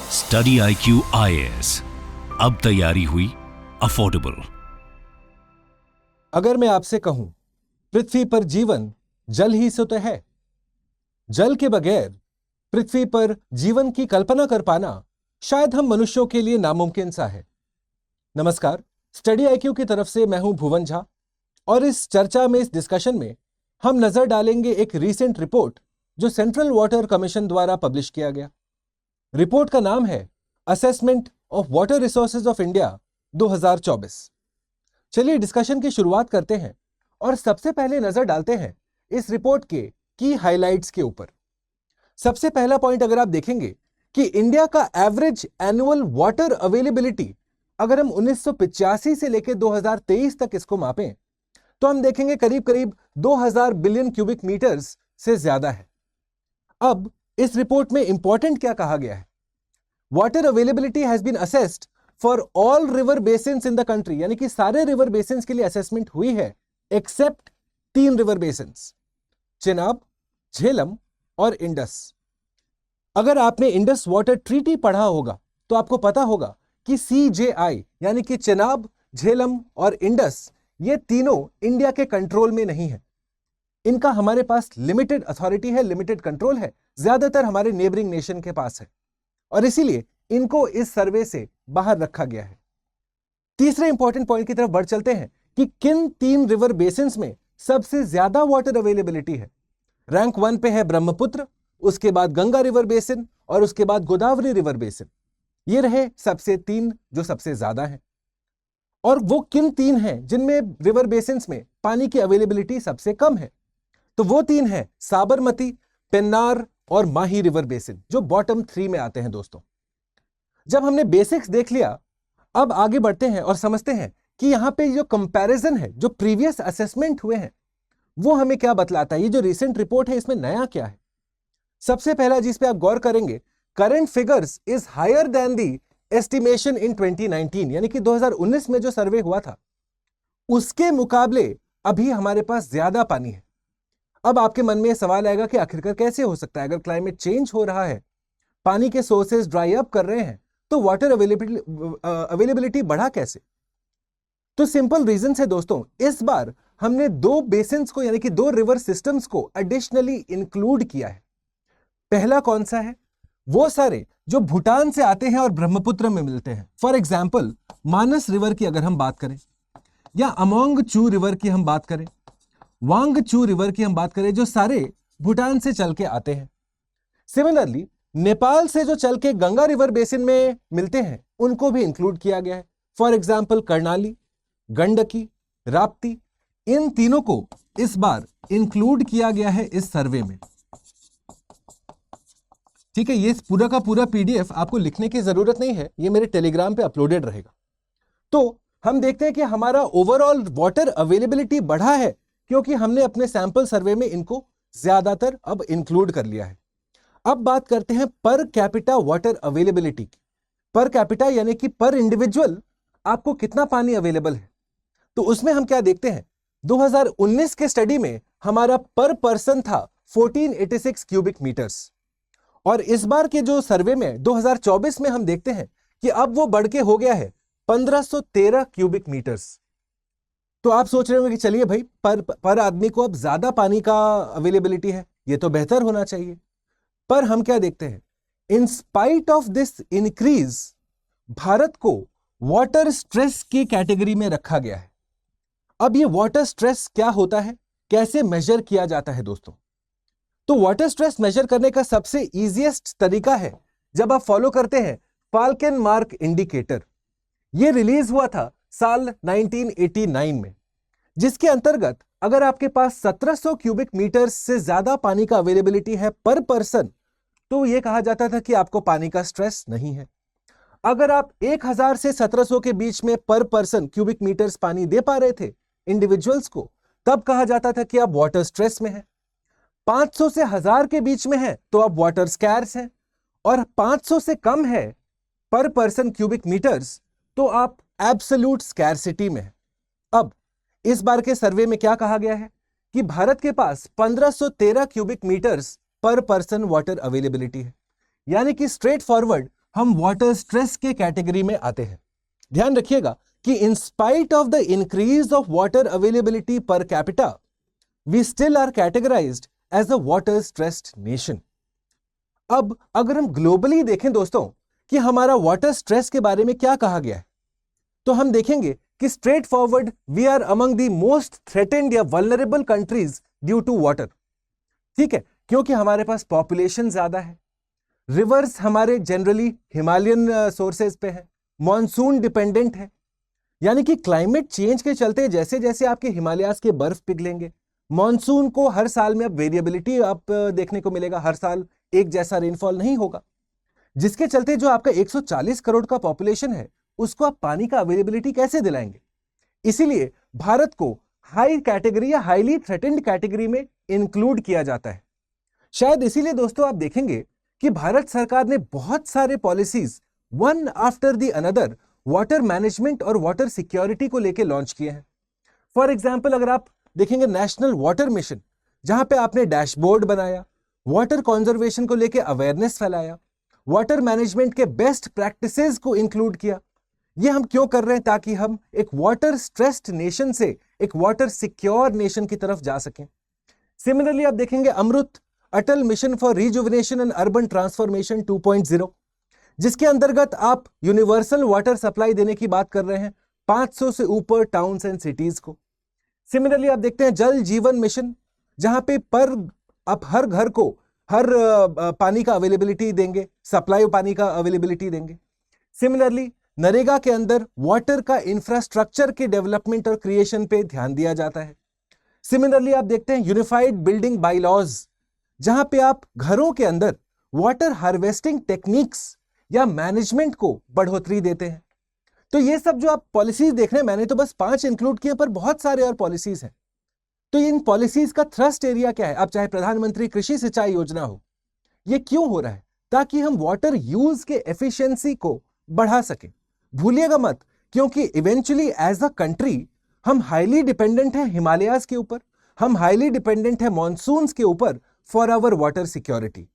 Study IQ IAS, अब तैयारी हुई अफोर्डेबल। अगर मैं आपसे कहूं पृथ्वी पर जीवन जल ही से तो है, जल के बगैर पृथ्वी पर जीवन की कल्पना कर पाना शायद हम मनुष्यों के लिए नामुमकिन सा है। नमस्कार, स्टडी IQ की तरफ से मैं हूं भुवन झा और इस चर्चा में, इस डिस्कशन में हम नजर डालेंगे एक रीसेंट रिपोर्ट जो सेंट्रल वाटर कमीशन द्वारा पब्लिश किया गया। रिपोर्ट का नाम है assessment of water resources of India 2024। चलिए डिस्कशन की शुरुआत करते हैं और सबसे पहले नजर डालते हैं इस रिपोर्ट के की हाइलाइट्स के ऊपर। सबसे पहला पॉइंट अगर आप देखेंगे कि इंडिया का एवरेज एनुअल वाटर अवेलेबिलिटी, अगर हम 1985 से लेकर 2023 तक इसको मापें तो हम देखेंगे करीब करीब 2000 बिलियन क्यूबिक मीटर्स से ज्यादा है। अब इस रिपोर्ट में इंपॉर्टेंट क्या कहा गया है? Water availability has been assessed for all river basins in the country, यानी कि सारे रिवर बेसिन्स के लिए असेसमेंट हुई है except 3 river basins, Chenab, Jhelum और इंडस। अगर आपने इंडस वाटर ट्रीटी पढ़ा होगा तो आपको पता होगा कि CJI यानी कि चेनाब, झेलम और इंडस, ये तीनों इंडिया के कंट्रोल में नहीं है। इनका हमारे पास लिमिटेड अथॉरिटी है, लिमिटेड कंट्रोल है, ज्यादातर हमारे नेबरिंग नेशन के पास है और इसीलिए इनको इस सर्वे से बाहर रखा गया है। तीसरे इंपॉर्टेंट पॉइंट की तरफ बढ़ चलते हैं कि किन 3 रिवर बेसिन्स में सबसे ज्यादा वाटर अवेलेबिलिटी है। रैंक 1 पे है ब्रह्मपुत्र, उसके बाद गंगा रिवर बेसिन और उसके बाद गोदावरी रिवर बेसिन। ये रहे सबसे 3 जो सबसे ज्यादा हैं। और वो किन 3 हैं जिनमें रिवर बेसिन्स में पानी की अवेलेबिलिटी सबसे कम है? तो वो 3 हैं साबरमती, पेन्नार और माही रिवर बेसिन, जो बॉटम 3 में आते हैं। दोस्तों, जब हमने बेसिक्स देख लिया, अब आगे बढ़ते हैं और समझते हैं कि यहां पे जो कंपैरिजन है, जो प्रीवियस असेसमेंट हुए हैं, वो हमें क्या बतलाता है। ये जो रिसेंट रिपोर्ट है, इसमें नया क्या है? सबसे पहला जिस पे आप गौर करेंगे, current figures is higher than the estimation in 2019, यानी कि 2019 में जो सर्वे हुआ था उसके मुकाबले अभी हमारे पास ज्यादा पानी है। अब आपके मन में यह सवाल आएगा कि आखिरकार कैसे हो सकता है? अगर क्लाइमेट चेंज हो रहा है, पानी के सोर्सेज ड्राई अप कर रहे हैं, तो वाटर अवेलेबिलिटी बढ़ा कैसे? तो सिंपल रीजन है दोस्तों। इस बार हमने 2 बेसिन्स को, यानी कि 2 रिवर सिस्टम्स को एडिशनली इंक्लूड किया है। पहला कौन सा है? वो सारे जो भूटान से आते हैं और ब्रह्मपुत्र में मिलते हैं। फॉर एग्जाम्पल, मानस रिवर की अगर हम बात करें, या अमोंग चू रिवर की हम बात करें, वांगचू रिवर की हम बात करें, जो सारे भूटान से चल के आते हैं। सिमिलरली नेपाल से जो चल के गंगा रिवर बेसिन में मिलते हैं, उनको भी इंक्लूड किया गया है। फॉर एग्जाम्पल, कर्णाली, गंडकी, राप्ती, इन तीनों को इस बार इंक्लूड किया गया है इस सर्वे में। ठीक है, ये पूरा का पूरा PDF आपको लिखने की जरूरत नहीं है, ये मेरे टेलीग्राम पे अपलोडेड रहेगा। तो हम देखते हैं कि हमारा ओवरऑल वाटर अवेलेबिलिटी बढ़ा है क्योंकि हमने अपने सैंपल सर्वे में इनको ज्यादातर अब इंक्लूड कर लिया है। अब बात करते हैं पर कैपिटा वाटर अवेलेबिलिटी की। पर कैपिटा यानी कि पर इंडिविजुअल आपको कितना पानी अवेलेबल है। तो उसमें हम क्या देखते हैं, 2019 के स्टडी में हमारा पर पर्सन था 1486 क्यूबिक मीटर्स, और इस बार के जो सर्वे में 2024 में हम देखते हैं कि अब वो बढ़ के हो गया है 1513 क्यूबिक मीटर्स। तो आप सोच रहे होंगे कि चलिए भाई, पर आदमी को अब ज्यादा पानी का अवेलेबिलिटी है, ये तो बेहतर होना चाहिए। पर हम क्या देखते हैं, इन spite of this increase, Bharat को वाटर स्ट्रेस की कैटेगरी में रखा गया है। अब ये वाटर स्ट्रेस क्या होता है, कैसे मेजर किया जाता है दोस्तों? तो वाटर स्ट्रेस मेजर करने का सबसे इजीएस्ट तरीका है जब आप फॉलो करते हैं फाल्कन मार्क इंडिकेटर। ये रिलीज हुआ था साल 1989 में, जिसके अंतर्गत अगर आपके पास 1700 क्यूबिक मीटर से ज्यादा पानी का अवेलेबिलिटी है पर पर्सन, तो यह कहा जाता था कि आपको पानी का स्ट्रेस नहीं है। अगर आप 1000 से 1700 के बीच में पर पर्सन क्यूबिक मीटर्स पानी दे पा रहे थे इंडिविजुअल्स को, तब कहा जाता था कि आप वाटर स्ट्रेस में हैं। 500 से 1000 के बीच में है तो आप वाटर स्कैर्स हैं, और 500 से कम है पर पर्सन क्यूबिक मीटर्स तो आप एब्सोल्यूट स्कैरसिटी में है। अब इस बार के सर्वे में क्या कहा गया है कि भारत के पास 1513 cubic metres per person water availability है, यानी कि स्ट्रेट फॉरवर्ड हम वाटर स्ट्रेस के कैटेगरी में आते हैं। ध्यान रखिएगा कि in spite of the increase of water availability per capita we still are categorised as a water stressed nation. अब अगर हम ग्लोबली देखें दोस्तों कि हमारा वाटर स्ट्रेस के बारे में क्या कहा गया है, तो हम देखेंगे कि straightforward we are among the most threatened या vulnerable countries due to water. ठीक है, क्योंकि हमारे पास पॉपुलेशन ज्यादा है, रिवर्स हमारे जनरली हिमालयन सोर्सेज पे है, मॉनसून डिपेंडेंट है, यानी कि क्लाइमेट चेंज के चलते जैसे जैसे आपके हिमालयाज के बर्फ पिघलेंगे, मॉनसून को हर साल में अब वेरिएबिलिटी आप देखने को मिलेगा, हर साल एक जैसा रेनफॉल नहीं होगा, जिसके चलते जो आपका 140 करोड़ का पॉपुलेशन है उसको आप पानी का अवेलेबिलिटी कैसे दिलाएंगे। इसीलिए भारत को हाई कैटेगरी या हाईली थ्रेटेंड कैटेगरी में इंक्लूड किया जाता है। शायद इसीलिए दोस्तों आप देखेंगे कि भारत सरकार ने बहुत सारे policies one after the another water management और वाटर सिक्योरिटी को लेकर लॉन्च किए हैं। फॉर एग्जाम्पल अगर आप देखेंगे नेशनल वाटर मिशन, जहां पे आपने डैशबोर्ड बनाया, वाटर कंजर्वेशन को लेकर अवेयरनेस फैलाया, वाटर मैनेजमेंट के बेस्ट प्रैक्टिसेस को इंक्लूड किया। ये हम क्यों कर रहे हैं? ताकि हम एक वाटर स्ट्रेस्ड नेशन से एक वाटर सिक्योर नेशन की तरफ जा सकें। सिमिलरली आप देखेंगे AMRUT Atal Mission for Rejuvenation and Urban Transformation 2.0, जिसके अंतर्गत आप यूनिवर्सल वाटर सप्लाई देने की बात कर रहे हैं 500 से ऊपर टाउन्स एंड सिटीज को। सिमिलरली आप देखते हैं जल जीवन मिशन, जहां पे आप हर घर को हर पानी का अवेलेबिलिटी देंगे, सप्लाई पानी का अवेलेबिलिटी देंगे। सिमिलरली नरेगा के अंदर वाटर का इंफ्रास्ट्रक्चर के डेवलपमेंट और क्रिएशन पे ध्यान दिया जाता है। सिमिलरली आप देखते हैं यूनिफाइड बिल्डिंग बायलॉज, जहां पे आप घरों के अंदर वाटर हार्वेस्टिंग टेक्निक्स या मैनेजमेंट को बढ़ोतरी देते हैं। तो ये सब जो आप पॉलिसीज देख रहे हैं, मैंने तो बस 5 इंक्लूड किए, पर बहुत सारे और पॉलिसीज हैं। तो इन पॉलिसीज का थ्रस्ट एरिया क्या है? अब चाहे प्रधानमंत्री कृषि सिंचाई योजना हो, ये क्यों हो रहा है? ताकि हम वाटर यूज के एफिशिएंसी को बढ़ा सकें। भूलिएगा मत, क्योंकि इवेंचुअली एज अ कंट्री हम हाईली डिपेंडेंट हैं हिमालयाज के ऊपर, हम हाईली डिपेंडेंट हैं मॉनसून्स के ऊपर फॉर आवर वाटर सिक्योरिटी।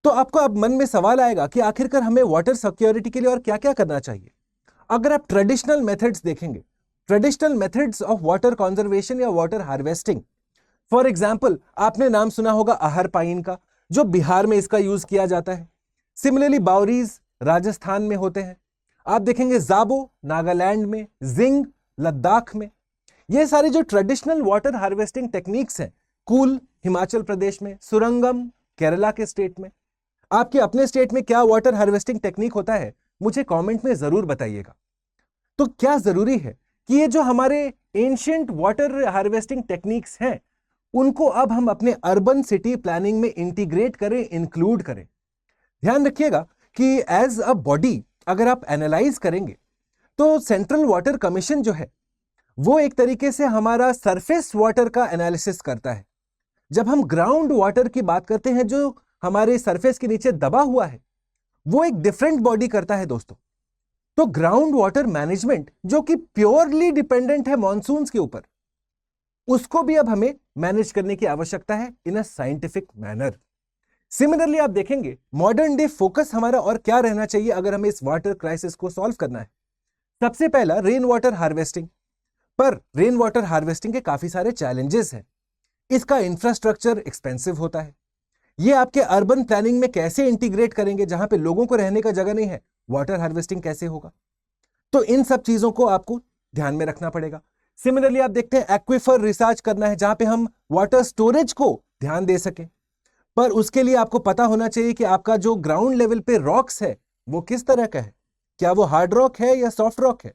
तो आपको अब मन में सवाल आएगा कि आखिरकार हमें वाटर सिक्योरिटी के लिए और क्या क्या करना चाहिए। अगर आप ट्रेडिशनल मेथड्स देखेंगे, traditional methods of water conservation या वाटर हार्वेस्टिंग, फॉर एग्जाम्पल आपने नाम सुना होगा आहर पाइन का, जो बिहार में इसका यूज किया जाता है। सिमिलरली बाउरीज राजस्थान में होते हैं, आप देखेंगे जाबो नागालैंड में, जिंग लद्दाख में। ये सारी जो ट्रेडिशनल वाटर हार्वेस्टिंग टेक्निक्स हैं, कूल हिमाचल प्रदेश में, सुरंगम केरला के स्टेट में। आपके अपने स्टेट में क्या वाटर हार्वेस्टिंग टेक्निक होता है, मुझे कमेंट में जरूर बताइएगा। तो क्या जरूरी है कि ये जो हमारे एंशिएंट वाटर हार्वेस्टिंग टेक्निक्स हैं, उनको अब हम अपने अर्बन सिटी प्लानिंग में इंटीग्रेट करें, इंक्लूड करें। ध्यान रखिएगा कि एज अ बॉडी अगर आप एनालाइज करेंगे तो सेंट्रल वाटर कमीशन जो है वो एक तरीके से हमारा सरफेस वाटर का एनालिसिस करता है। जब हम ग्राउंड वाटर की बात करते हैं, जो हमारे सरफेस के नीचे दबा हुआ है, वो एक डिफरेंट बॉडी करता है दोस्तों। तो ग्राउंड वाटर मैनेजमेंट जो कि प्योरली डिपेंडेंट है मॉनसून्स के ऊपर, उसको भी अब हमें मैनेज करने की आवश्यकता है इन अ साइंटिफिक मैनर। सिमिलरली आप देखेंगे मॉडर्न डे फोकस हमारा और क्या रहना चाहिए अगर हमें इस वाटर क्राइसिस को सॉल्व करना है। सबसे पहला रेन वाटर हार्वेस्टिंग, पर रेन वाटर हार्वेस्टिंग के काफी सारे चैलेंजेस हैं। इसका इंफ्रास्ट्रक्चर एक्सपेंसिव होता है। ये आपके अर्बन प्लानिंग में कैसे इंटीग्रेट करेंगे, जहां पे लोगों को रहने का जगह नहीं है, वाटर हार्वेस्टिंग कैसे होगा? तो इन सब चीजों को आपको ध्यान में रखना पड़ेगा। सिमिलरली आप देखते हैं एक्विफर रिसर्च करना है, जहां पे हम वाटर स्टोरेज को ध्यान दे सकें, पर उसके लिए आपको पता होना चाहिए कि आपका जो ग्राउंड लेवल पे रॉक्स है वो किस तरह का है, क्या वो हार्ड रॉक है या सॉफ्ट रॉक है?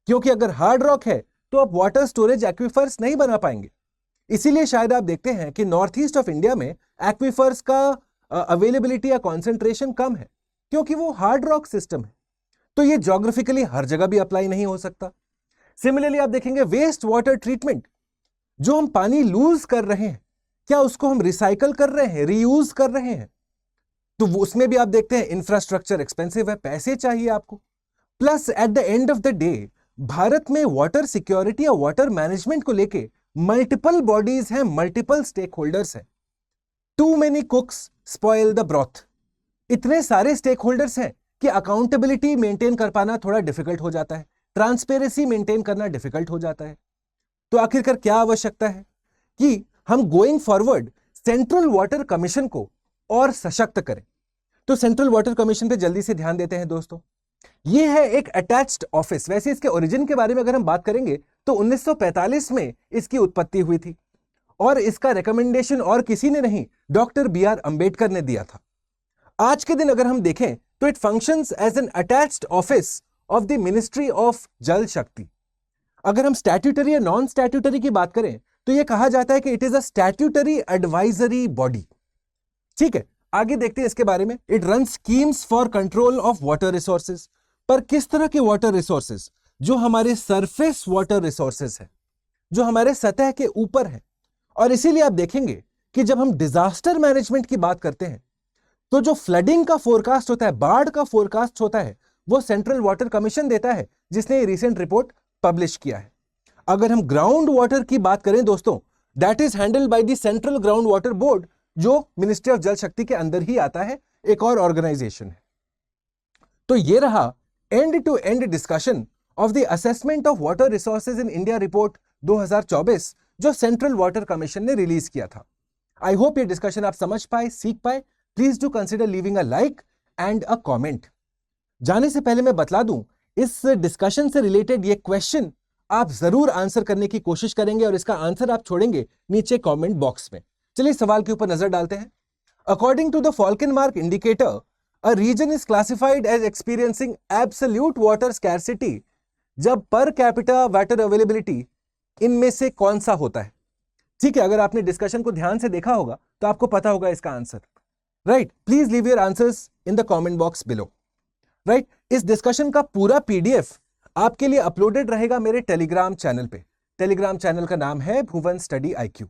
क्योंकि अगर हार्ड रॉक है तो आप वाटर स्टोरेज एक्विफर्स नहीं बना पाएंगे। इसीलिए शायद आप देखते हैं कि नॉर्थ ईस्ट ऑफ इंडिया में एक्विफर्स का अवेलेबिलिटी या कॉन्सेंट्रेशन कम है, क्योंकि वो हार्ड रॉक सिस्टम है। तो ये ज्योग्राफिकली हर जगह भी अप्लाई नहीं हो सकता। सिमिलरली आप देखेंगे वेस्ट वाटर ट्रीटमेंट, जो हम पानी लूज कर रहे हैं, क्या उसको हम रिसाइकल कर रहे हैं, रीयूज कर रहे हैं? तो उसमें भी आप देखते हैं इंफ्रास्ट्रक्चर एक्सपेंसिव है, पैसे चाहिए आपको। Plus at the end of the day Bharat में वाटर सिक्योरिटी या वाटर मैनेजमेंट को लेके मल्टीपल बॉडीज हैं, मल्टीपल स्टेक होल्डर्स हैं। Too many cooks spoil the broth. इतने सारे स्टेक होल्डर्स हैं कि अकाउंटेबिलिटी मेंटेन कर पाना थोड़ा डिफिकल्ट हो जाता है, ट्रांसपेरेंसी मेंटेन करना डिफिकल्ट हो जाता है। तो आखिरकार क्या आवश्यकता है कि हम going forward central water commission को और सशक्त करें। तो सेंट्रल वाटर कमीशन पे जल्दी से ध्यान देते हैं दोस्तों। ये है एक अटैच्ड ऑफिस। वैसे इसके ओरिजिन के बारे में अगर हम बात करेंगे तो 1945 में इसकी उत्पत्ति हुई थी और इसका रिकमेंडेशन और किसी ने नहीं, डॉक्टर BR अंबेडकर ने दिया था। आज के दिन अगर हम देखें तो it functions as an attached office of the ministry of Jal Shakti. अगर हम स्टैट्यूटरी या नॉन स्टैट्यूटरी की बात करें तो यह कहा जाता है कि it is a statutory advisory body. ठीक है, आगे देखते हैं इसके बारे में। It run schemes for control of water resources. पर किस तरह के वाटर रिसोर्सेज? जो हमारे सरफेस वाटर रिसोर्सेज है, जो हमारे सतह के ऊपर है। और इसीलिए आप देखेंगे कि जब हम डिजास्टर मैनेजमेंट की बात करते हैं तो जो फ्लडिंग का फोरकास्ट होता है, बाढ़ का फोरकास्ट होता है, वो सेंट्रल वाटर कमीशन देता है, जिसने ये रिसेंट रिपोर्ट पब्लिश किया है। अगर हम ग्राउंड वाटर की बात करें दोस्तों, that is handled by the central ground water board, जो मिनिस्ट्री ऑफ जल शक्ति के अंदर ही आता है, एक और ऑर्गेनाइजेशन है। तो ये रहा end to end discussion of the assessment of water resources in India report 2024, जो सेंट्रल वाटर कमीशन ने रिलीज किया था। आई होप ये डिस्कशन आप समझ पाए, सीख पाए। Please do consider leaving a like and a comment. जाने से पहले मैं बतला दूं, इस डिस्कशन से रिलेटेड ये क्वेश्चन आप जरूर आंसर करने की कोशिश करेंगे और इसका आंसर आप छोड़ेंगे नीचे कमेंट बॉक्स में। चलिए सवाल के ऊपर नजर डालते हैं। According to the Falkenmark indicator, a region is classified as experiencing absolute water scarcity जब पर कैपिटा वाटर अवेलेबिलिटी इनमें से कौन सा होता है? ठीक है, अगर आपने डिस्कशन को ध्यान से देखा होगा तो आपको पता होगा इसका answer. Right, please leave your answers in the comment box below. Right, इस डिस्कशन का पूरा PDF आपके लिए अपलोडेड रहेगा मेरे टेलीग्राम चैनल पे। टेलीग्राम चैनल का नाम है भुवन स्टडी IQ।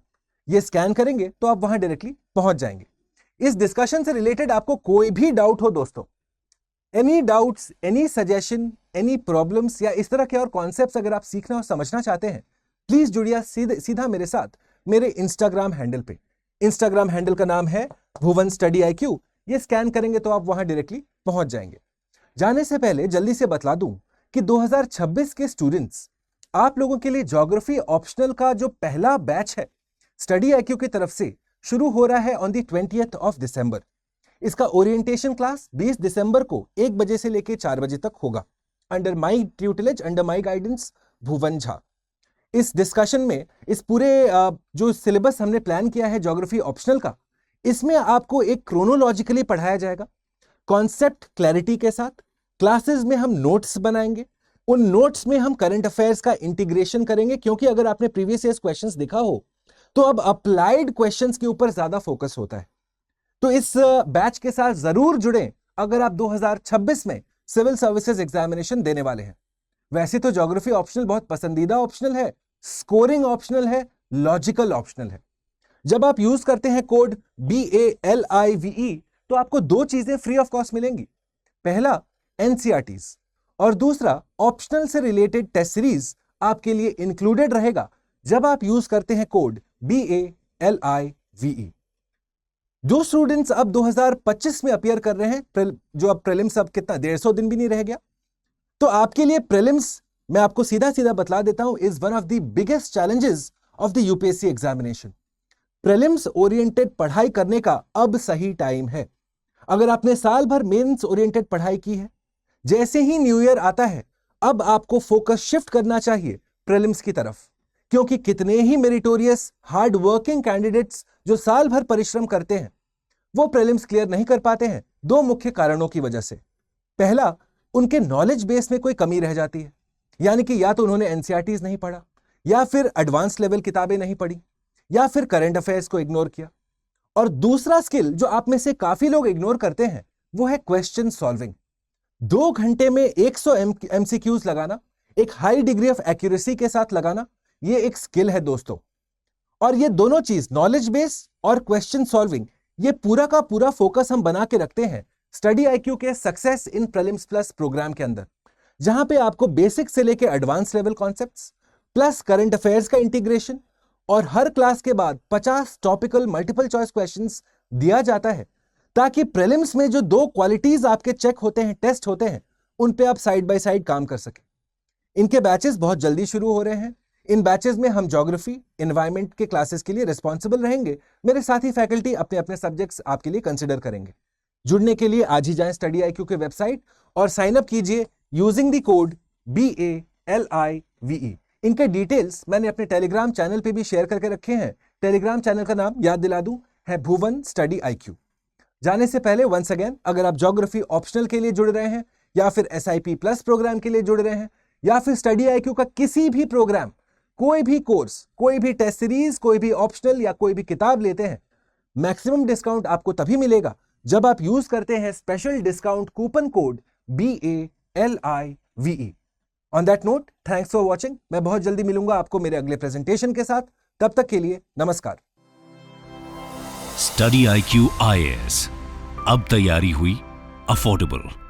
ये स्कैन करेंगे तो आप वहां डायरेक्टली पहुंच जाएंगे। इस डिस्कशन से रिलेटेड आपको कोई भी डाउट हो दोस्तों, any doubts, any suggestion, any problems या इस तरह के और कॉन्सेप्ट्स अगर आप सीखना और समझना चाहते हैं, प्लीज जुड़िए सीधा मेरे साथ मेरे इंस्टाग्राम हैंडल पे। इंस्टाग्राम हैंडल का नाम है भुवन स्टडी IQ। ये स्कैन करेंगे तो आप वहां डायरेक्टली पहुंच जाएंगे। जाने से पहले जल्दी से बतला दूं कि 2026 के स्टूडेंट्स, आप लोगों के लिए ज्योग्राफी ऑप्शनल का जो पहला बैच है स्टडी IQ की तरफ से शुरू हो रहा है on the 20th of December. इसका ओरिएंटेशन क्लास 20 दिसंबर को 1 बजे से लेकर 4 बजे तक होगा, under my tutelage, under my guidance Bhuvan Jha. इस डिस्कशन में इस पूरे जो सिलेबस हमने प्लान किया है ज्योग्राफी ऑप्शनल का, इसमें आपको एक क्रोनोलॉजिकली पढ़ाया जाएगा, कॉन्सेप्ट क्लैरिटी के साथ। क्लासेस में हम नोट्स बनाएंगे, उन नोट्स में हम करंट अफेयर्स का इंटीग्रेशन करेंगे, क्योंकि अगर आपने प्रीवियस ईयर्स क्वेश्चंस देखा हो तो अब अप्लाइड क्वेश्चंस के ऊपर ज्यादा फोकस होता है। तो इस बैच के साथ जरूर जुड़ें अगर आप 2026 में सिविल सर्विसेज एग्जामिनेशन देने वाले हैं। वैसे तो ज्योग्राफी ऑप्शनल बहुत पसंदीदा ऑप्शनल है, स्कोरिंग ऑप्शनल है, लॉजिकल ऑप्शनल है। जब आप यूज करते हैं कोड BALIVE तो आपको 2 चीजें फ्री ऑफ कॉस्ट मिलेंगी। पहला NCERTs और दूसरा ऑप्शनल से रिलेटेड टेस्ट सीरीज आपके लिए इंक्लूडेड रहेगा जब आप यूज करते हैं कोड BALIVE। जो स्टूडेंट्स अब 2025 में अपीयर कर रहे हैं, जो अब प्रीलिम्स अब कितना 150 दिन भी नहीं रह गया, तो आपके लिए प्रीलिम्स मैं आपको सीधा सीधा बतला देता हूं is one of the biggest challenges of the UPSC examination. Prelims oriented पढ़ाई करने का अब सही टाइम है। अगर आपने साल भर मेंस ओरिएंटेड पढ़ाई की है, जैसे ही न्यू ईयर आता है अब आपको फोकस शिफ्ट करना चाहिए प्रीलिम्स की तरफ, क्योंकि कितने ही मेरिटोरियस हार्ड वर्किंग कैंडिडेट्स जो साल भर परिश्रम करते हैं वो प्रीलिम्स क्लियर नहीं कर पाते हैं 2 मुख्य कारणों की वजह से। पहला, उनके नॉलेज बेस में कोई कमी रह जाती है, यानी कि या तो उन्होंने NCERTs नहीं पढ़ा, या फिर एडवांस लेवल किताबें नहीं पढ़ी, या फिर करंट अफेयर्स को इग्नोर किया। और दूसरा स्किल जो आप में से काफी लोग इग्नोर करते हैं वो है क्वेश्चन सॉल्विंग। 2 घंटे में 100 MCQs लगाना, एक हाई डिग्री ऑफ एक्यूरेसी के साथ लगाना, ये एक स्किल है दोस्तों। और ये दोनों चीज, नॉलेज बेस और क्वेश्चन सॉल्विंग, ये पूरा का पूरा फोकस हम बना के रखते हैं स्टडी IQ के success in prelims plus programme के अंदर, जहां पे आपको बेसिक से लेके advance level concepts plus current affairs का इंटीग्रेशन और हर क्लास के बाद 50 टॉपिकल मल्टीपल चॉइस क्वेश्चंस दिया जाता है, ताकि प्रीलिम्स में जो 2 क्वालिटीज आपके चेक होते हैं, टेस्ट होते हैं, उन पे आप साइड बाय साइड काम कर सकें। इनके बैचेस बहुत जल्दी शुरू हो रहे हैं। इन बैचेस में हम ज्योग्राफी, एनवायरमेंट के क्लासेस के लिए रिस्पॉन्सिबल रहेंगे। मेरे साथी फैकल्टी अपने अपने सब्जेक्ट्स आपके लिए कंसिडर करेंगे। जुड़ने के लिए आज ही जाएं स्टडी IQ के वेबसाइट और साइन अप कीजिए यूजिंग द कोड BALIVE। इनके डिटेल्स मैंने अपने टेलीग्राम चैनल पे भी शेयर करके रखे हैं। टेलीग्राम चैनल का नाम याद दिला दूं, है भुवन स्टडी IQ। जाने से पहले वंस अगेन, अगर आप ज्योग्राफी ऑप्शनल के लिए जुड़ रहे हैं या फिर SIP प्लस प्रोग्राम के लिए जुड़ रहे हैं या फिर स्टडी IQ का किसी भी प्रोग्राम, कोई भी कोर्स, कोई भी टेस्ट सीरीज, कोई भी ऑप्शनल या कोई भी किताब लेते हैं, मैक्सिमम डिस्काउंट आपको तभी मिलेगा जब आप यूज करते हैं special discount coupon code BALIVE। On that note, thanks for watching. मैं बहुत जल्दी मिलूंगा आपको मेरे अगले प्रेजेंटेशन के साथ। तब तक के लिए नमस्कार। स्टडी IQ IAS, अब तैयारी हुई अफोर्डेबल।